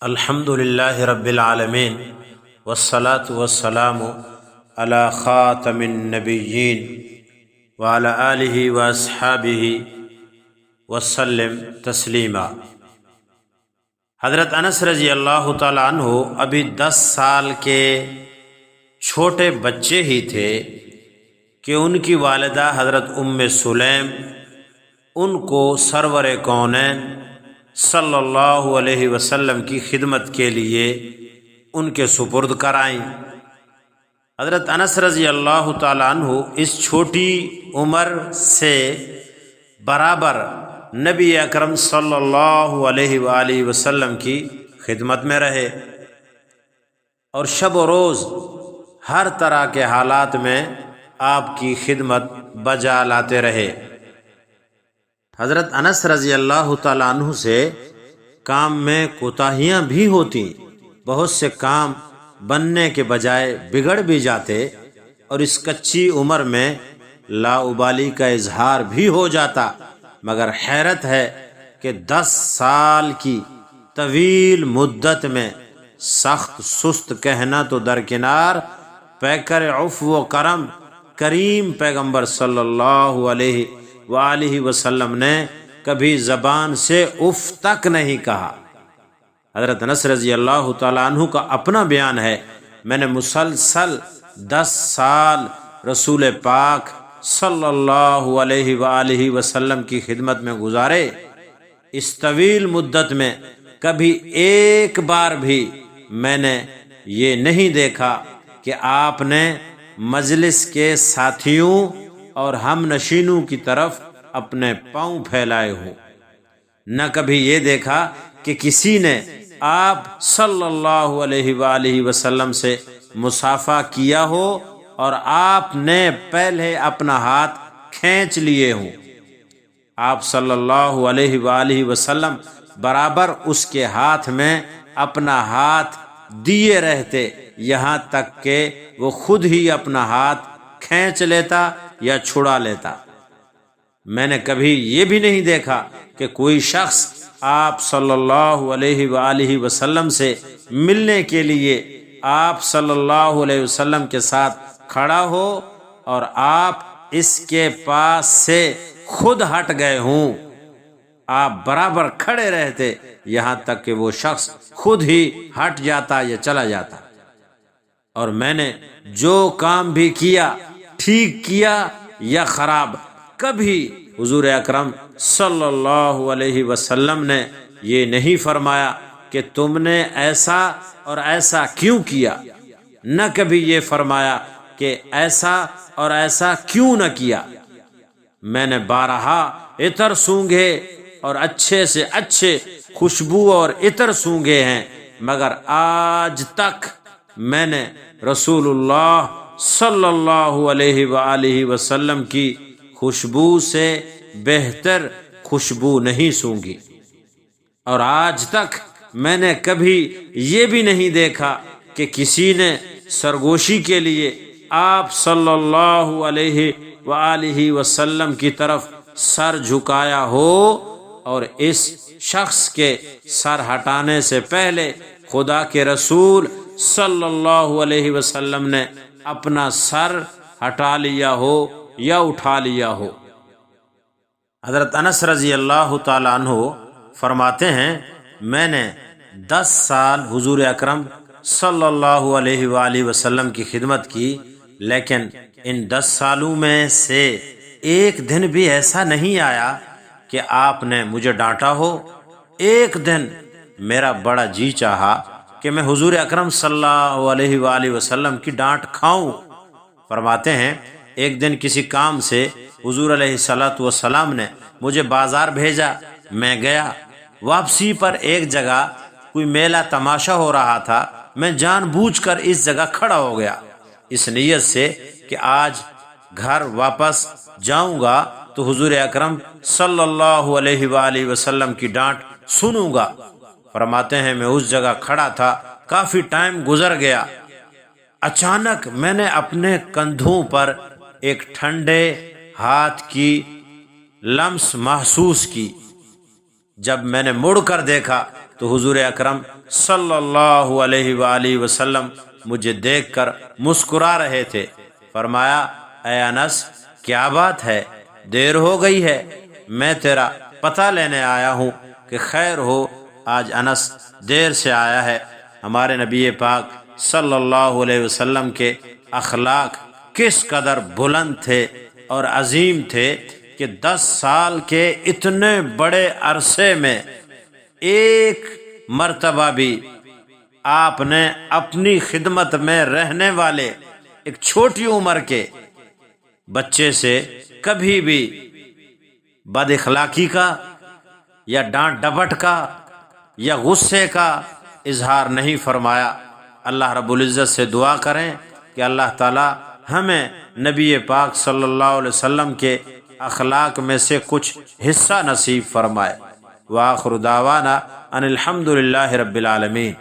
الحمد للہ رب العالمین والصلاة والسلام علی خاتم النبیین وعلی آلہ واصحابہ وسلم تسلیما۔ حضرت انس رضی اللہ تعالی عنہ ابھی 10 سال کے چھوٹے بچے ہی تھے کہ ان کی والدہ حضرت ام سلیم ان کو سرور کونین صلی اللہ علیہ وسلم کی خدمت کے لیے ان کے سپرد کرائیں۔ حضرت انس رضی اللہ تعالی عنہ اس چھوٹی عمر سے برابر نبی اکرم صلی اللہ علیہ وآلہ وسلم کی خدمت میں رہے اور شب و روز ہر طرح کے حالات میں آپ کی خدمت بجا لاتے رہے۔ حضرت انس رضی اللہ تعالیٰ عنہ سے کام میں کوتاہیاں بھی ہوتی، بہت سے کام بننے کے بجائے بگڑ بھی جاتے اور اس کچی عمر میں لاابالی کا اظہار بھی ہو جاتا، مگر حیرت ہے کہ 10 سال کی طویل مدت میں سخت سست کہنا تو درکنار، پیکر عفو و کرم کریم پیغمبر صلی اللہ علیہ وآلہ وسلم نے کبھی زبان سے اف تک نہیں کہا۔ حضرت انس رضی اللہ تعالیٰ عنہ کا اپنا بیان ہے، میں نے مسلسل 10 سال رسول پاک صلی اللہ علیہ وآلہ وسلم کی خدمت میں گزارے۔ اس طویل مدت میں کبھی ایک بار بھی میں نے یہ نہیں دیکھا کہ آپ نے مجلس کے ساتھیوں اور ہم نشینوں کی طرف اپنے پاؤں پھیلائے ہوں، نہ کبھی یہ دیکھا کہ کسی نے آپ صلی اللہ علیہ وآلہ وسلم سے مصافحہ کیا ہو اور آپ نے پہلے اپنا ہاتھ کھینچ لیے ہوں۔ آپ صلی اللہ علیہ وآلہ وسلم برابر اس کے ہاتھ میں اپنا ہاتھ دیے رہتے، یہاں تک کہ وہ خود ہی اپنا ہاتھ کھینچ لیتا یا چھڑا لیتا۔ میں نے کبھی یہ بھی نہیں دیکھا کہ کوئی شخص آپ صلی اللہ علیہ وآلہ وسلم سے ملنے کے لیے آپ صلی اللہ علیہ وسلم کے ساتھ کھڑا ہو اور آپ اس کے پاس سے خود ہٹ گئے ہوں، آپ برابر کھڑے رہتے یہاں تک کہ وہ شخص خود ہی ہٹ جاتا یا چلا جاتا۔ اور میں نے جو کام بھی کیا، ٹھیک کیا یا خراب، کبھی حضور اکرم صلی اللہ علیہ وسلم نے یہ نہیں فرمایا کہ تم نے ایسا اور ایسا کیوں کیا، نہ کبھی یہ فرمایا کہ ایسا اور ایسا کیوں نہ کیا۔ میں نے بارہا عطر سونگھے اور اچھے سے اچھے خوشبو اور عطر سونگھے ہیں، مگر آج تک میں نے رسول اللہ صلی اللہ علیہ وآلہ وسلم کی خوشبو سے بہتر خوشبو نہیں سونگھی، اور آج تک میں نے کبھی یہ بھی نہیں دیکھا کہ کسی نے سرگوشی کے لیے آپ صلی اللہ علیہ وآلہ وسلم کی طرف سر جھکایا ہو اور اس شخص کے سر ہٹانے سے پہلے خدا کے رسول صلی اللہ علیہ وسلم نے اپنا سر ہٹا لیا ہو یا اٹھا لیا ہو۔ حضرت انس رضی اللہ تعالی عنہ فرماتے ہیں، میں نے 10 سال حضور اکرم صلی اللہ علیہ وآلہ وسلم کی خدمت کی، لیکن ان 10 سالوں میں سے ایک دن بھی ایسا نہیں آیا کہ آپ نے مجھے ڈانٹا ہو۔ ایک دن میرا بڑا جی چاہا کہ میں حضور اکرم صلی اللہ علیہ وآلہ وسلم کی ڈانٹ کھاؤں۔ فرماتے ہیں ایک دن کسی کام سے حضور علیہ الصلوۃ والسلام نے مجھے بازار بھیجا، میں گیا۔ واپسی پر ایک جگہ کوئی میلہ تماشا ہو رہا تھا، میں جان بوجھ کر اس جگہ کھڑا ہو گیا، اس نیت سے کہ آج گھر واپس جاؤں گا تو حضور اکرم صلی اللہ علیہ وآلہ وسلم کی ڈانٹ سنوں گا۔ فرماتے ہیں میں اس جگہ کھڑا تھا، کافی ٹائم گزر گیا، اچانک میں نے اپنے کندھوں پر ایک ٹھنڈے ہاتھ کی لمس محسوس کی۔ جب میں نے مڑ کر دیکھا تو حضور اکرم صلی اللہ علیہ وآلہ وسلم مجھے دیکھ کر مسکرا رہے تھے۔ فرمایا اے انس کیا بات ہے، دیر ہو گئی ہے، میں تیرا پتہ لینے آیا ہوں کہ خیر ہو، آج انس دیر سے آیا ہے۔ ہمارے نبی پاک صلی اللہ علیہ وسلم کے اخلاق کس قدر بلند تھے اور عظیم تھے کہ 10 سال کے اتنے بڑے عرصے میں ایک مرتبہ بھی آپ نے اپنی خدمت میں رہنے والے ایک چھوٹی عمر کے بچے سے کبھی بھی بد اخلاقی کا یا ڈانٹ ڈپٹ کا یا غصے کا اظہار نہیں فرمایا۔ اللہ رب العزت سے دعا کریں کہ اللہ تعالی ہمیں نبی پاک صلی اللہ علیہ وسلم کے اخلاق میں سے کچھ حصہ نصیب فرمائے۔ وآخر دعوانا ان الحمد للہ رب العالمین۔